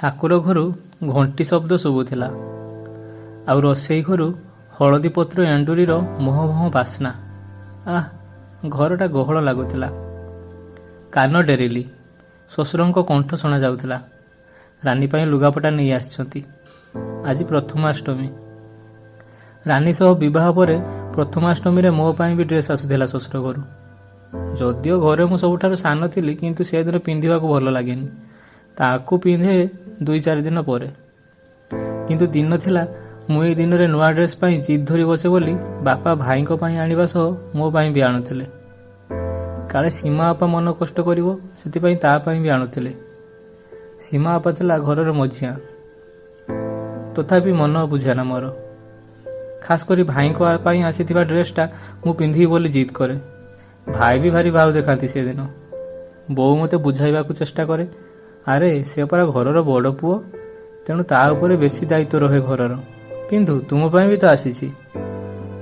ଠାକୁର ଘରୁ ଘଣ୍ଟି ଶବ୍ଦ ଶୁଭୁଥିଲା, ଆଉ ରୋଷେଇ ଘରୁ ହଳଦୀ ପତ୍ର ଏଣ୍ଡୁରିର ମହ ମହ ବାସ୍ନା। ଘରଟା ଗହଳ ଲାଗୁଥିଲା। କାନ ଡେରିଲି। ଶ୍ୱଶୁରଙ୍କ କଣ୍ଠ ଶୁଣାଯାଉଥିଲା। ରାନୀ ପାଇଁ ଲୁଗାପଟା ନେଇ ଆସିଛନ୍ତି। ଆଜି ପ୍ରଥମାଷ୍ଟମୀ। ରାନୀ ସହ ବିବାହ ପରେ ପ୍ରଥମାଷ୍ଟମୀରେ ମୋ ପାଇଁ ବି ଡ୍ରେସ୍ ଆସୁଥିଲା ଶ୍ୱଶୁର ଘରୁ। ଯଦିଓ ଘରେ ମୁଁ ସବୁଠାରୁ ସାନ ଥିଲି, କିନ୍ତୁ ସେଦିନ ପିନ୍ଧିବାକୁ ଭଲ ଲାଗେନି। ତାକୁ ପିନ୍ଧେ 2-4 ଦିନ ପରେ। କିନ୍ତୁ ଦିନ ଥିଲା, ମୁଁ ଏଇ ଦିନରେ ନୂଆ ଡ୍ରେସ୍ ପାଇଁ ଜିଦ୍ ଧରି ବସେ ବୋଲି ବାପା ଭାଇଙ୍କ ପାଇଁ ଆଣିବା ସହ ମୋ ପାଇଁ ବି ଆଣୁଥିଲେ। କାଳେ ସୀମା ବାପା ମନ କଷ୍ଟ କରିବ, ସେଥିପାଇଁ ତା ପାଇଁ ବି ଆଣୁଥିଲେ। ସୀମା ବାପା ଥିଲା ଘରର ମଝିଆ। ତଥାପି ମନ ବୁଝେନା ମୋର। ଖାସ୍ କରି ଭାଇଙ୍କ ପାଇଁ ଆସିଥିବା ଡ୍ରେସ୍ଟା ମୁଁ ପିନ୍ଧିବି ବୋଲି ଜିଦ୍ କରେ। ଭାଇ ବି ଭାରି ଭାଉ ଦେଖାନ୍ତି ସେଦିନ। ବୋଉ ମୋତେ ବୁଝାଇବାକୁ ଚେଷ୍ଟା କରେ, ଆରେ ସେ ପରା ଘରର ବଡ଼ ପୁଅ, ତେଣୁ ତା ଉପରେ ବେଶୀ ଦାୟିତ୍ୱ ରହେ ଘରର। କିନ୍ତୁ ତୁମ ପାଇଁ ବି ତ ଆସିଛି।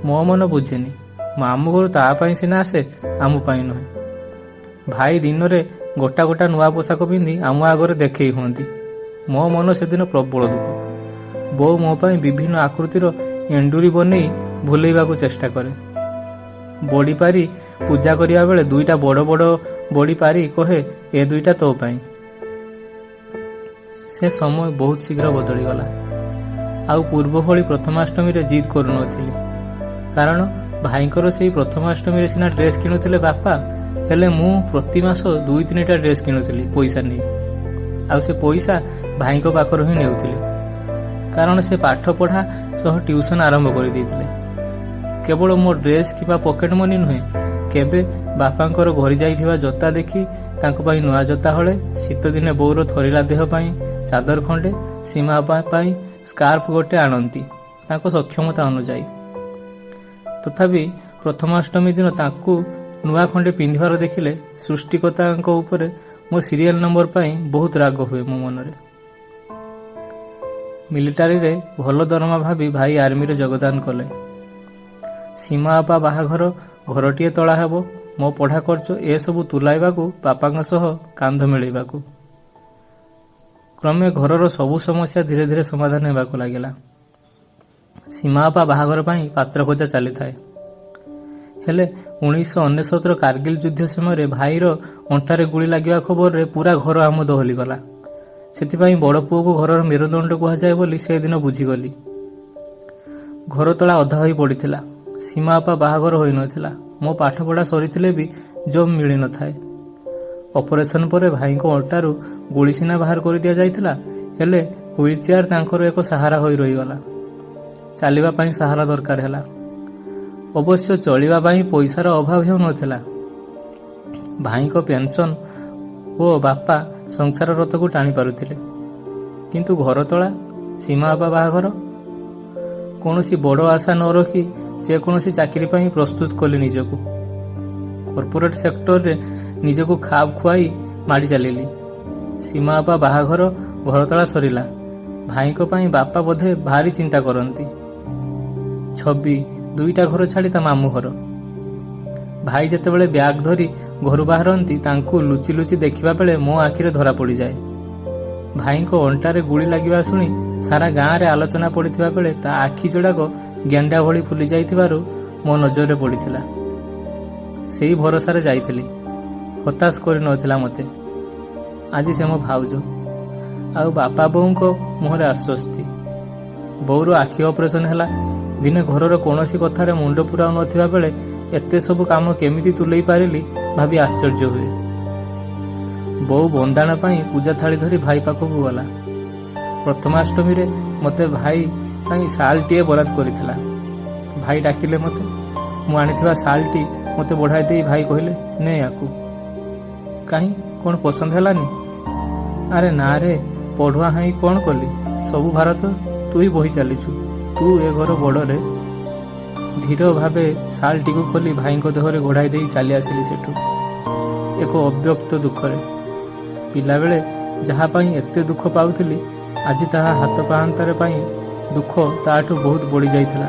ମୋ ମନ ବୁଝେନି। ମାମୁଁ ଘରୁ ତା ପାଇଁ ସିନା ଆସେ, ଆମ ପାଇଁ ନୁହେଁ। ଭାଇ ଦିନରେ ଗୋଟା ଗୋଟା ନୂଆ ପୋଷାକ ପିନ୍ଧି ଆମ ଆଗରେ ଦେଖେଇ ହୁଅନ୍ତି। ମୋ ମନ ସେଦିନ ପ୍ରବଳ ଦୁଃଖ। ବୋଉ ମୋ ପାଇଁ ବିଭିନ୍ନ ଆକୃତିର ଏଣ୍ଡୁରି ବନେଇ ଭୁଲେଇବାକୁ ଚେଷ୍ଟା କରେ। ବଡ଼ି ପାରି ପୂଜା କରିବା ବେଳେ 2ଟା ବଡ଼ ବଡ଼ ବଡ଼ି ପାରି କହେ, ଏ 2ଟା ତୋ ପାଇଁ। ସେ ସମୟ ବହୁତ ଶୀଘ୍ର ବଦଳିଗଲା। ଆଉ ପୂର୍ବ ଭଳି ପ୍ରଥମାଷ୍ଟମୀରେ ଜିଦ୍ କରୁନଥିଲି। କାରଣ ଭାଇଙ୍କର ସେଇ ପ୍ରଥମାଷ୍ଟମୀରେ ସିନା ଡ୍ରେସ୍ କିଣୁଥିଲେ ବାପା, ହେଲେ ମୁଁ ପ୍ରତି ମାସ 2-3ଟା ଡ୍ରେସ୍ କିଣୁଥିଲି ପଇସା ନେଇ। ଆଉ ସେ ପଇସା ଭାଇଙ୍କ ପାଖରୁ ହିଁ ନେଉଥିଲି। କାରଣ ସେ ପାଠ ପଢ଼ା ସହ ଟ୍ୟୁସନ୍ ଆରମ୍ଭ କରିଦେଇଥିଲେ। କେବଳ ମୋ ଡ୍ରେସ୍ କିମ୍ବା ପକେଟ୍ ମନି ନୁହେଁ, କେବେ ବାପାଙ୍କର ଘରି ଯାଇଥିବା ଜୋତା ଦେଖି ତାଙ୍କ ପାଇଁ ନୂଆ ଜୋତା ହଳେ, ଶୀତଦିନେ ବୋଉର ଥରିଲା ଦେହ ପାଇଁ ଚାଦର ଖଣ୍ଡେ, ସୀମା ବାପା ପାଇଁ ସ୍କାର୍ଫ ଗୋଟେ ଆଣନ୍ତି ତାଙ୍କ ସକ୍ଷମତା ଅନୁଯାୟୀ। ତଥାପି ପ୍ରଥମାଷ୍ଟମୀ ଦିନ ତାଙ୍କୁ ନୂଆ ଖଣ୍ଡେ ପିନ୍ଧିବାର ଦେଖିଲେ ସୃଷ୍ଟିକର୍ତ୍ତାଙ୍କ ଉପରେ ମୋ ସିରିଏଲ୍ ନମ୍ବର ପାଇଁ ବହୁତ ରାଗ ହୁଏ ମୋ ମନରେ। ମିଲିଟାରୀରେ ଭଲ ଦରମା ଭାବି ଭାଇ ଆର୍ମିରେ ଯୋଗଦାନ କଲେ। ସୀମା ବାପା ବାହାଘର, ଘରଟିଏ ତୋଳା ହେବ, ମୋ ପଢ଼ା ଖର୍ଚ୍ଚ ଏସବୁ ତୁଲାଇବାକୁ ବାପାଙ୍କ ସହ କାନ୍ଧ ମିଳେଇବାକୁ। କ୍ରମେ ଘରର ସବୁ ସମସ୍ୟା ଧୀରେ ଧୀରେ ସମାଧାନ ହେବାକୁ ଲାଗିଲା। ସୀମା ବାପା ବାହାଘର ପାଇଁ ପାତ୍ର ଖୋଜା ଚାଲିଥାଏ। ହେଲେ 1999ର କାର୍ଗିଲ ଯୁଦ୍ଧ ସମୟରେ ଭାଇର ଅଣ୍ଟାରେ ଗୁଳି ଲାଗିବା ଖବରରେ ପୁରା ଘର ଆମୋଦ ହୋଲିଗଲା। ସେଥିପାଇଁ ବଡ଼ ପୁଅକୁ ଘରର ମେରୁଦଣ୍ଡ କୁହାଯାଏ ବୋଲି ସେଦିନ ବୁଝିଗଲି। ଘରତଳା ଅଧା ହୋଇ ପଡ଼ିଥିଲା। ସୀମା ବାପା ବାହାଘର ହୋଇନଥିଲା। ମୋ ପାଠପଢ଼ା ସରିଥିଲେ ବି ଜବ୍ ମିଳିନଥାଏ। ଅପରେସନ୍ ପରେ ଭାଇଙ୍କ ଅଣ୍ଟାରୁ ଗୁଳି ସିନା ବାହାର କରିଦିଆଯାଇଥିଲା, ହେଲେ ହୁଇଲ୍ ଚେୟାର ତାଙ୍କର ଏକ ସାହାରା ହୋଇ ରହିଗଲା। ଚାଲିବା ପାଇଁ ସାହାରା ଦରକାର ହେଲା। ଅବଶ୍ୟ ଚଳିବା ପାଇଁ ପଇସାର ଅଭାବ ହେଉନଥିଲା। ଭାଇଙ୍କ ପେନ୍ସନ୍ ଓ ବାପା ସଂସାର ରଥକୁ ଟାଣି ପାରୁଥିଲେ। କିନ୍ତୁ ଘରତଳା, ସୀମା ବାପା ବାହାଘର। କୌଣସି ବଡ଼ ଆଶା ନ ରଖି ଯେକୌଣସି ଚାକିରି ପାଇଁ ପ୍ରସ୍ତୁତ କଲି ନିଜକୁ। କର୍ପୋରେଟ୍ ସେକ୍ଟରରେ ନିଜକୁ ଖାପ ଖୁଆଇ ମାଡ଼ି ଚାଲିଲି। ସୀମା ବାପା ବାହାଘର, ଘରତଳା ସରିଲା। ଭାଇଙ୍କ ପାଇଁ ବାପା ବୋଧେ ଭାରି ଚିନ୍ତା କରନ୍ତି। ଛବି 2ଟା ଘର ଛାଡ଼ି ତା ମାମୁଁ ଘର। ଭାଇ ଯେତେବେଳେ ବ୍ୟାଗ୍ ଧରି ଘରୁ ବାହାରନ୍ତି, ତାଙ୍କୁ ଲୁଚି ଲୁଚି ଦେଖିବା ବେଳେ ମୋ ଆଖିରେ ଧରା ପଡ଼ିଯାଏ। ଭାଇଙ୍କ ଅଣ୍ଟାରେ ଗୁଳି ଲାଗିବା ଶୁଣି ସାରା ଗାଁରେ ଆଲୋଚନା ପଡ଼ିଥିବା ବେଳେ ତା ଆଖି ଯୋଡ଼ାକ ଗେଣ୍ଡା ଭଳି ଫୁଲି ଯାଇଥିବାରୁ ମୋ ନଜରରେ ପଡ଼ିଥିଲା। ସେଇ ଭରସାରେ ଯାଇଥିଲି। ହତାଶ କରିନଥିଲା ମୋତେ। ଆଜି ସେ ମୋ ଭାଉଜ। ଆଉ ବାପା ବୋଉଙ୍କ ମୁହଁରେ ଆଶ୍ୱସ୍ତି। ବୋଉର ଆଖି ଅପରେସନ୍ ହେଲା। ଦିନେ ଘରର କୌଣସି କଥାରେ ମୁଣ୍ଡ ପୁରାଉ ନଥିବା ବେଳେ ଏତେ ସବୁ କାମ କେମିତି ତୁଲେଇ ପାରିଲି ଭାବି ଆଶ୍ଚର୍ଯ୍ୟ ହୁଏ। ବୋଉ ବନ୍ଦାଣ ପାଇଁ ପୂଜା ଥାଳି ଧରି ଭାଇ ପାଖକୁ ଗଲା। ପ୍ରଥମାଷ୍ଟମୀରେ ମୋତେ ଭାଇ ପାଇଁ ଶାଲ୍ଟିଏ ବରାଦ କରିଥିଲା। ଭାଇ ଡାକିଲେ ମୋତେ। ମୁଁ ଆଣିଥିବା ଶାଲ୍ଟି ମୋତେ ବଢ଼ାଇ ଦେଇ ଭାଇ କହିଲେ, ନେ ୟାକୁ। କାହିଁ, କ'ଣ ପସନ୍ଦ ହେଲାନି? ଆରେ ନା ରେ, ପଢ଼ୁଆ ହାଇଁ କ'ଣ କଲି? ସବୁ ଭାରତ ତୁ ହିଁ ବହି ଚାଲିଛୁ। ତୁ ଏ ଘର ବଡ଼ରେ। ଧୀର ଭାବେ ଶାଲ୍ଟିକୁ ଖୋଲି ଭାଇଙ୍କ ଦେହରେ ଘୋଡ଼ାଇ ଦେଇ ଚାଲି ଆସିଲି ସେଠୁ, ଏକ ଅବ୍ୟକ୍ତ ଦୁଃଖରେ। ପିଲାବେଳେ ଯାହା ପାଇଁ ଏତେ ଦୁଃଖ ପାଉଥିଲି, ଆଜି ତାହା ହାତ ପାହାନ୍ତାରେ ପାଇଁ ଦୁଃଖ ତାଠୁ ବହୁତ ବଢ଼ି ଯାଇଥିଲା।